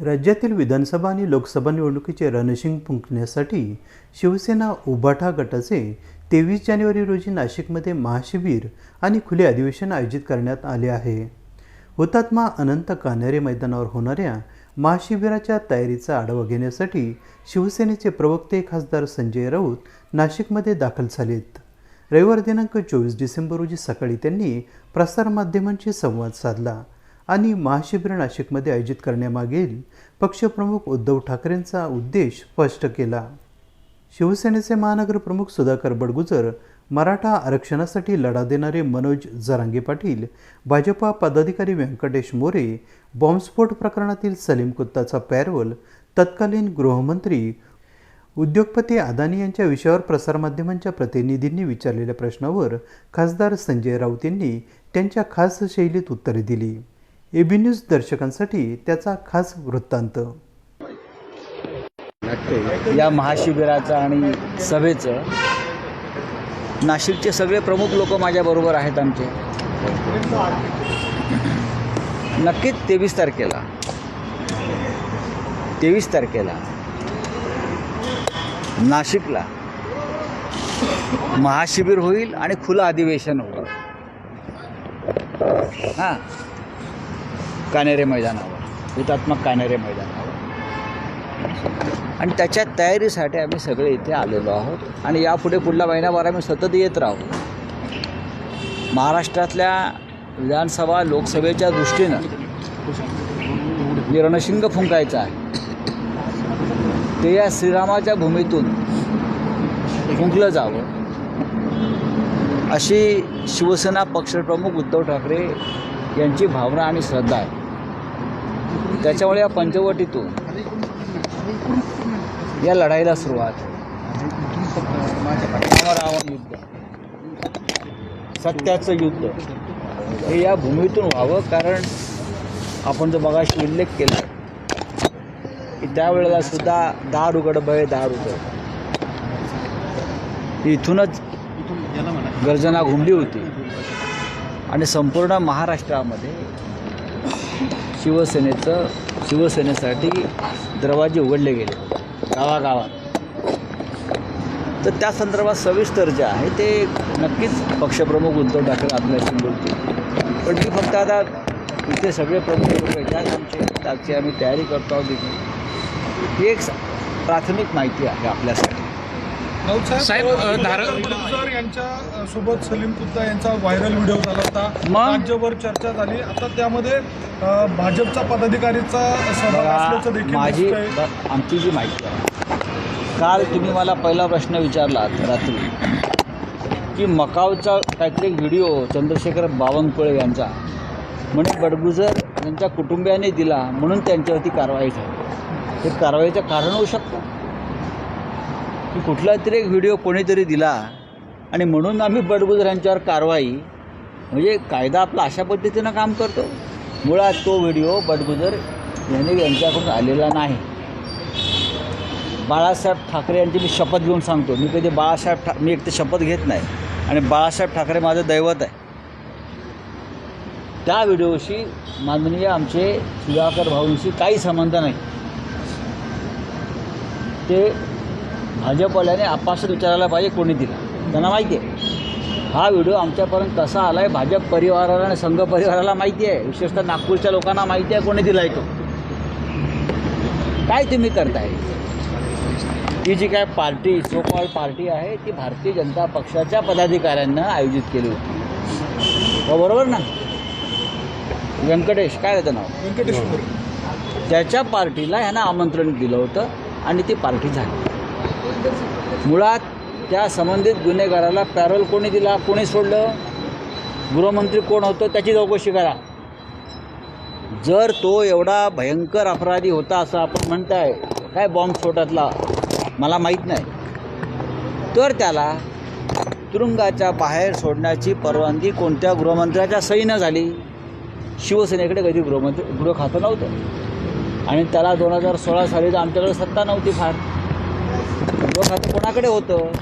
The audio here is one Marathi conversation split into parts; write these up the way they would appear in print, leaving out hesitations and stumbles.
राज्यातील विधानसभा आणि लोकसभा निवडणुकीचे रणशिंग फुंकण्यासाठी शिवसेना उभाटा गटाचे 23 जानेवारी रोजी नाशिकमध्ये महाशिबिर आणि खुले अधिवेशन आयोजित करण्यात आले आहे। हुतात्मा अनंत कान्हेरे मैदानावर होणाऱ्या महाशिबिराच्या तयारीचा आढावा घेण्यासाठी शिवसेनेचे प्रवक्ते खासदार संजय राऊत नाशिकमध्ये दाखल झालेत। रविवार दिनांक 24 डिसेंबर रोजी सकाळी त्यांनी प्रसारमाध्यमांशी संवाद साधला आणि महाशिबिर नाशिकमध्ये आयोजित करण्यामागील पक्षप्रमुख उद्धव ठाकरेंचा उद्देश स्पष्ट केला। शिवसेनेचे महानगर प्रमुख सुधाकर बडगुजर, मराठा आरक्षणासाठी लढा देणारे मनोज जरांगे पाटील, भाजपा पदाधिकारी व्यंकटेश मोरे, बॉम्बस्फोट प्रकरणातील सलीम कुत्ताचा पॅरोल, तत्कालीन गृहमंत्री उद्योगपती अदानी यांच्या विषयावर प्रसारमाध्यमांच्या प्रतिनिधींनी विचारलेल्या प्रश्नावर खासदार संजय राऊत यांनी त्यांच्या खास शैलीत उत्तरे दिली। एबी न्यूज दर्शकांसाठी त्याचा खास वृत्तांत। या महाशिबिराचं आणि सभेचं नाशिकचे सगळे प्रमुख लोक माझ्याबरोबर आहेत आमचे। नक्कीच 23 तारखेला नाशिकला महाशिबिर होईल आणि खुलं अधिवेशन होईल। हां, कान्हेरे मैदानावर, हुतात्मा कान्हेरे मैदानावर, आणि त्याच्या तयारीसाठी आम्ही सगळे इथे आलेलो आहोत आणि यापुढे पुढला महिनाभर आम्ही सतत येत राहू। महाराष्ट्रातल्या विधानसभा लोकसभेच्या दृष्टीनं जे रणशिंग फुंकायचं आहे ते या श्रीरामाच्या भूमीतून फुंकलं जावं अशी शिवसेना पक्षप्रमुख उद्धव ठाकरे यांची भावना आणि श्रद्धा आहे। त्याच्यामुळे या पंचवटीतून या लढाईला सुरुवात, राम युद्ध, सत्याचं युद्ध हे या भूमीतून व्हावं। कारण आपण जो मगाशी उल्लेख केला की त्यावेळेला सुद्धा दार उघड भय दार उघड, इथूनच गर्जना घुमली होती आणि संपूर्ण महाराष्ट्रामध्ये शिवसेनेसाठी दरवाजे उघडले गेले गावागावात। तर त्या संदर्भात सविस्तर जे आहे ते नक्कीच पक्षप्रमुख उद्धव ठाकरे आपल्याशी बोलतील, पण ती फक्त आता इथे सगळे प्रमुख लोक येतात त्याची आम्ही तयारी करतो आहोत। ही एक प्राथमिक माहिती आहे आपल्यासाठी। साहेब, बडगुजर यांच्या सोबत सलीम कुत्ता यांचा व्हायरल व्हिडिओ झाला होता, राज्यभर चर्चा झाली। आता त्यामध्ये भाजपचा पदाधिकारीचा सहभाग असल्याचं देखील आमची जी माहिती आहे, काल तुम्ही मला पहिला प्रश्न विचारलात रात्री की मकावचा काहीतरी व्हिडिओ चंद्रशेखर बावनकुळे यांचा म्हणे बडगुजर यांच्या कुटुंबियाने दिला म्हणून त्यांच्यावरती कारवाई झाली। हे कारवाईचं कारण होऊ शकतं की कुठला तरी एक व्हिडिओ कोणीतरी दिला आणि म्हणून आम्ही बडगुजर यांच्यावर कारवाई, म्हणजे कायदा आपला अशा पद्धतीनं काम करतो। मुळात तो व्हिडिओ बडगुजर यांच्याकडून आलेला नाही। बाळासाहेब ठाकरे यांची मी शपथ घेऊन सांगतो, मी कधी मी एक तर शपथ घेत नाही आणि बाळासाहेब ठाकरे माझं दैवत आहे। त्या व्हिडिओशी माननीय आमचे सुधाकर भाऊंशी काही संबंध नाही। ते भाजपवाल्याने आपासून विचारायला पाहिजे कोणी दिला, त्यांना माहिती आहे। हा व्हिडिओ आमच्यापर्यंत कसा आला आहे भाजप परिवाराला आणि संघ परिवाराला माहिती आहे, विशेषतः नागपूरच्या लोकांना माहिती आहे कोणी दिला आहे तो। काय तुम्ही करताय? ही जी काय पार्टी, सो कॉल्ड पार्टी आहे ती भारतीय जनता पक्षाच्या पदाधिकाऱ्यांना आयोजित केली होती, बरोबर ना? व्यंकटेश, काय होतं नाव, व्यंकटेश, त्याच्या पार्टीला ह्यांना आमंत्रण दिलं होतं आणि ती पार्टी झाली। मुळात त्या संबंधित गुन्हेगाराला पॅरोल कोणी दिला, कोणी सोडलं, गृहमंत्री कोण होतं त्याची चौकशी करा। जर तो एवढा भयंकर अपराधी होता असं आपण म्हणताय, काय बॉम्बस्फोटातला मला माहीत नाही, तर त्याला तुरुंगाच्या बाहेर सोडण्याची परवानगी कोणत्या गृहमंत्र्याच्या सहीनं झाली? शिवसेनेकडे कधी गृह खातं नव्हतं आणि त्याला 2016 साली तर आमच्याकडे सत्ता नव्हती फार। गृह खातं कोणाकडे होतं?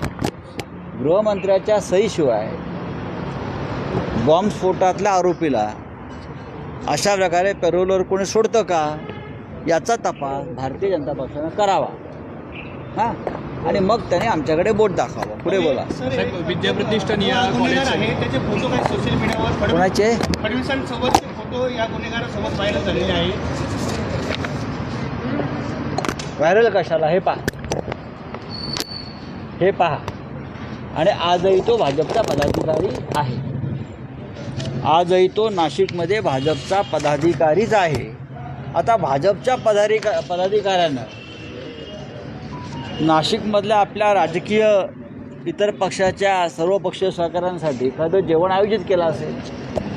गृहमंत्र्याच्या सहीशिवाय बॉम्बस्फोटातल्या आरोपीला अशा प्रकारे पॅरोलवर कोणी सोडतं का? याचा तपास भारतीय जनता पक्षानं करावा हां, आणि मग त्याने आमच्याकडे बोट दाखवावं. पुढे बोला. विद्याप्रतिष्ठान या कॉलेज आहे त्याचे फोटो काही सोशल मीडियावर कोणाचे फडणवीसांसोबतचे फोटो या गुन्हेगारासोबत व्हायरल झालेले आहे. व्हायरल कशाला हे पहा, हे पहा. आणि आजही तो भाजपचा पदाधिकारी आहे. आजही तो नाशिकमध्ये भाजपचा पदाधिकारीच आहे. आता भाजपच्या पदाधिकाऱ्यानं नाशिकमधल्या आपल्या राजकीय इतर पक्षाच्या सर्व पक्षीय सहकाऱ्यांसाठी एखादं जेवण आयोजित केलं असेल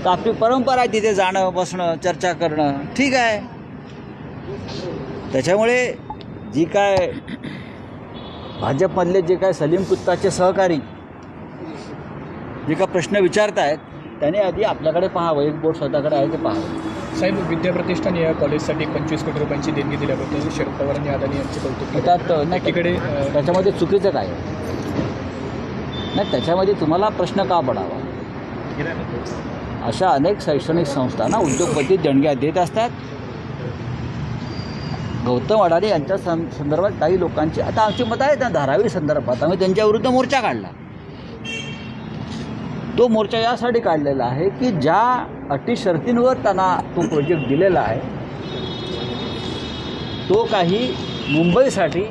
तर आपली परंपरा आहे तिथे जाणं, बसणं, चर्चा करणं, ठीक आहे. त्याच्यामुळे जी काय भाजपमधले जे काय सलीम कुत्ताचे सहकारी जे काय प्रश्न विचारत आहेत त्याने आधी आपल्याकडे पाहावं, एक बोट स्वतःकडे आहे ते पाहावं. साहेब, विद्याप्रतिष्ठान या कॉलेजसाठी 25 कोटी रुपयांची देणगी दिल्याबद्दल शरद पवार आणि अदानी यांचे कौतुक केले. त्यात नाही एकीकडे त्याच्यामध्ये चुकीचं काय आहे? नाही, त्याच्यामध्ये तुम्हाला प्रश्न का पडावा? अशा अनेक शैक्षणिक संस्थांना उद्योगपती देणग्या देत असतात. गौतम अडाणी यांच्या संदर्भात काही लोकांची आता आमची मतं आहेत ना धारावी संदर्भात, आम्ही त्यांच्याविरुद्ध मोर्चा काढला. तो मोर्चा यासाठी काढलेला आहे की ज्या अटी शर्तींवर त्यांना तो प्रोजेक्ट दिलेला आहे तो काही मुंबईसाठी,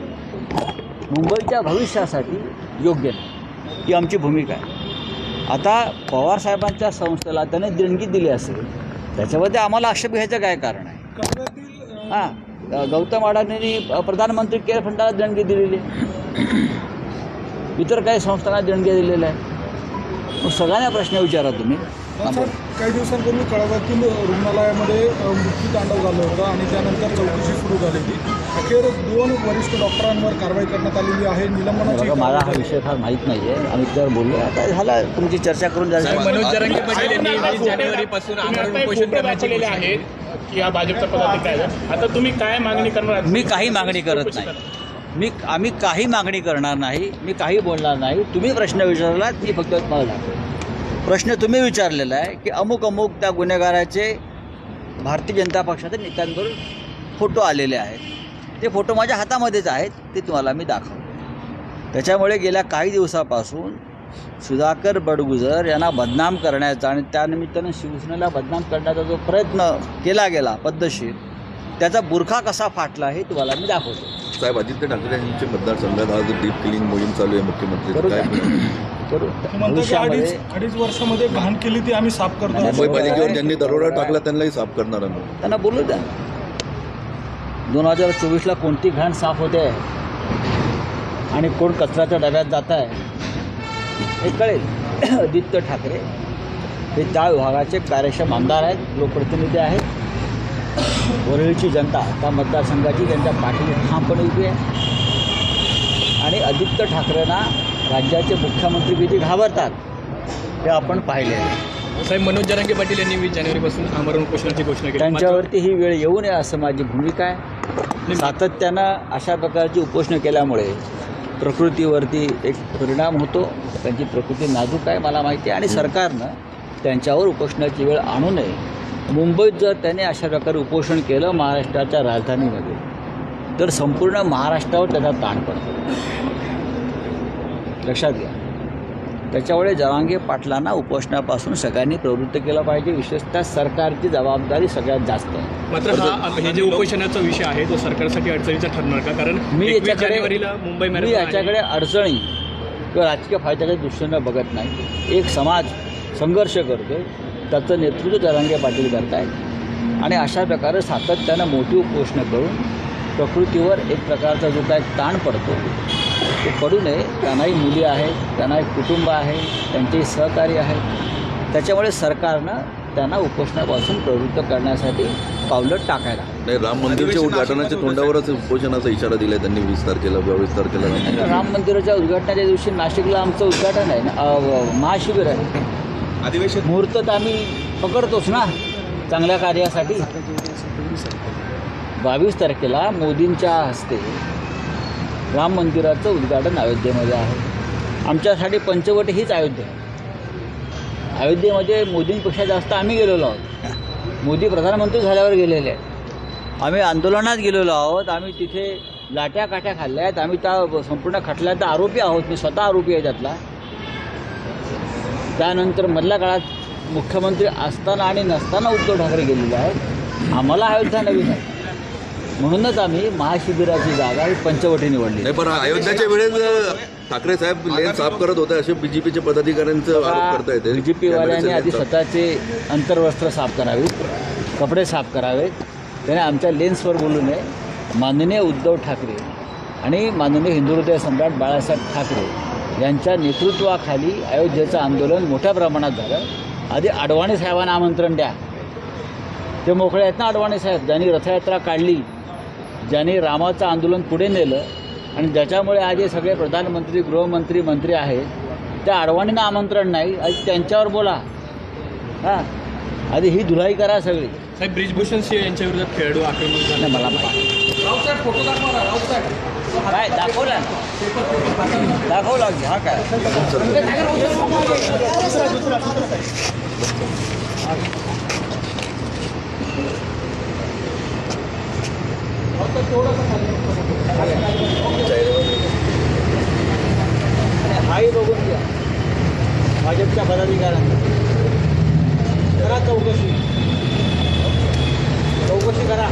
मुंबईच्या भविष्यासाठी योग्य नाही, ही आमची भूमिका आहे. आता पवारसाहेबांच्या संस्थेला त्याने देणगी दिली असेल त्याच्यामध्ये आम्हाला आक्षेप घ्यायचं काय कारण आहे? कळव्यातील हां, गौतम अडाणींनी प्रधानमंत्री केअर फंडाला देणगी दिलेली आहे, इतर काही संस्थांना देणगी दिलेल्या आहे. मग सगळ्यांना प्रश्न विचारा तुम्ही. साहेब, काही दिवसांपूर्वी कळव्यातील रुग्णालयामध्ये मृत्यूतांडव झालं होतं आणि त्यानंतर चौकशी सुरू झालेली. अखेर 2 वरिष्ठ डॉक्टरांवर कारवाई करण्यात आलेली आहे. निलंबनाची मला हा विषय फार माहीत नाही आहे, आम्ही त्यावर बोललो. आता झाला तुमची चर्चा करून झाली. मनोज जरांगे पाटील यांनी 20 जानेवारीपासून आमरण उपोषण करण्याची घोषणा आहे की हा भाजपचा पदाधिकारी आहे. आता तुम्ही काय मागणी करणार? मी काही मागणी करत नाही. आम्ही काही मागणी करणार नाही, मी काही बोलणार नाही. तुम्ही प्रश्न विचारलात, मी फक्त मला प्रश्न तुम्ही विचारलेला आहे की अमुक अमुक त्या गुन्हेगाराचे भारतीय जनता पक्षाच्या नेत्यांवर फोटो आलेले आहेत. ते फोटो माझ्या हातामध्येच आहेत, ते तुम्हाला मी दाखवतो. त्याच्यामुळे गेल्या काही दिवसापासून सुधाकर बडगुजर यांना बदनाम करण्याचा आणि त्यानिमित्तानं शिवसेनेला बदनाम करण्याचा जो प्रयत्न केला गेला पद्धतशीर, त्याचा बुरखा कसा फाटला हे तुम्हाला मी दाखवतो. साहेब, आदित्य ठाकरे यांच्या मतदारसंघात आज डीप क्लिनिंग मोहीम चालू आहे. मुख्यमंत्री करू अडीच वर्षामध्ये घाण केली ती आम्ही साफ करतो. मुंबई पालिकेवर ज्यांनी दरोडा टाकला त्यांनाही साफ करणार आम्ही. त्यांना बोलू द्या. 2024ला कोणती घाण साफ होते आणि कोण कचऱ्याच्या डब्यात जात आहे हे कळेल. आदित्य ठाकरे हे त्या विभागाचे कार्यक्षम आमदार आहेत, लोकप्रतिनिधी आहेत. वरळीची जनता त्या मतदारसंघाची त्यांच्या पाठीने ठामपणे उभी आहे. आणि आदित्य ठाकरेंना राज्याचे मुख्यमंत्री किती घाबरतात हे आपण पाहिले आहे. साहेब, मनोज जरांगे पाटील यांनी 20 जानेवारीपासून आमरण उपोषणाची घोषणा केली. त्यांच्यावरती ही वेळ येऊ नये असं माझी भूमिका आहे. सातत्यानं अशा प्रकारची उपोषणं केल्यामुळे प्रकृतीवरती एक परिणाम होतो. त्यांची प्रकृती नाजूक आहे मला माहिती आहे आणि सरकारनं त्यांच्यावर उपोषणाची वेळ आणू नये. मुंबईत जर त्याने अशा प्रकारे उपोषण केलं महाराष्ट्राच्या राजधानीमध्ये तर संपूर्ण महाराष्ट्रावर त्याचा ताण पडतो, लक्षात घ्या. त्याच्यामुळे जरांगे पाटलांना उपोषणापासून सगळ्यांनी प्रवृत्त केलं पाहिजे. विशेषतः सरकारची जबाबदारी सगळ्यात जास्त आहे. मात्र हे जे उपोषणाचा विषय आहे तो सरकारसाठी अडचणीचा ठरणार का? कारण मी 21 जानेवारीला मुंबई मी याच्याकडे अडचणी किंवा राजकीय फायद्याच्या दृष्टीनं बघत नाही. एक समाज संघर्ष करतो, त्याचं नेतृत्व जरांगे पाटील करत आहेत आणि अशा प्रकारे सातत्यानं मोठी उपोषणं करून प्रकृतीवर एक प्रकारचा जो काय ताण पडतो तो पडू नये. त्यांनाही मुली आहेत, त्यांना एक कुटुंब आहे, त्यांचे सहकारी आहेत. त्याच्यामुळे सरकारनं त्यांना उपोषणापासून प्रवृत्त करण्यासाठी पावलं टाकायला. नाही, राम मंदिरच्या उद्घाटनाच्या तोंडावरच उपोषणाचा इशारा दिला त्यांनी 20 तारखेला 22 तारखेला. राम मंदिराच्या उद्घाटनाच्या दिवशी नाशिकला आमचं उद्घाटन आहे ना, महाशिबिर आहे. अधिवेशन मुहूर्त तर आम्ही पकडतोच ना चांगल्या कार्यासाठी. 22 तारखेला मोदींच्या हस्ते राम मंदिराचं उद्घाटन अयोध्येमध्ये आहे. आमच्यासाठी पंचवटी हीच अयोध्या आहे. अयोध्येमध्ये मोदींपेक्षा जास्त आम्ही गेलेलो आहोत. मोदी प्रधानमंत्री झाल्यावर गेलेले आहेत. आम्ही आंदोलनात गेलेलो आहोत. आम्ही तिथे लाट्या काठ्या खाल्ल्या आहेत. आम्ही त्या संपूर्ण खटल्याचा आरोपी आहोत. मी स्वतः आरोपी आहे त्यातला. त्यानंतर मधल्या काळात मुख्यमंत्री असताना आणि नसताना उद्धव ठाकरे गेलेले आहेत. आम्हाला अयोध्या नवीन आहे, म्हणूनच आम्ही महाशिबिराची जागा ही पंचवटी निवडली. नाही, पण अयोध्याच्या वेळेस ठाकरे साहेब लेन साफ करत होते असे बीजेपीचे पदाधिकाऱ्यांचं आरोप करता येते. बीजेपीवाल्यांनी आधी स्वतःचे अंतर्वस्त्र साफ करावीत, कपडे साफ करावेत. त्याने आमच्या लेन्सवर बोलू नये. माननीय उद्धव ठाकरे आणि माननीय हिंदू हृदय सम्राट बाळासाहेब ठाकरे यांच्या नेतृत्वाखाली अयोध्येचं आंदोलन मोठ्या प्रमाणात झालं. आधी अडवाणी साहेबांना आमंत्रण द्या. ते मोकळे आहेत ना अडवाणी साहेब, ज्यांनी रथयात्रा काढली, ज्यांनी रामाचं आंदोलन पुढे नेलं आणि ज्याच्यामुळे आज हे सगळे प्रधानमंत्री, गृहमंत्री, मंत्री आहेत. त्या अडवाणींना आमंत्रण नाही. आधी त्यांच्यावर बोला. हां, आधी ही धुलाई करा सगळी. साहेब, ब्रिजभूषण सिंह यांच्या विरोधात खेळाडू आक्रमक झाले. नाही, मला माहिती. काय दाखवला दाखवला हा काय हाही बघून घ्या. भाजपच्या पदाधिकाऱ्यांना करा चौकशी करा.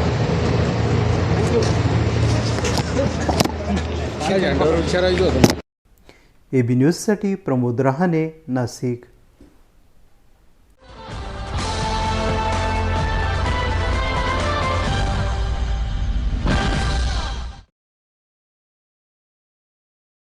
AB न्यूजसाठी प्रमोद रहाणे, नाशिक.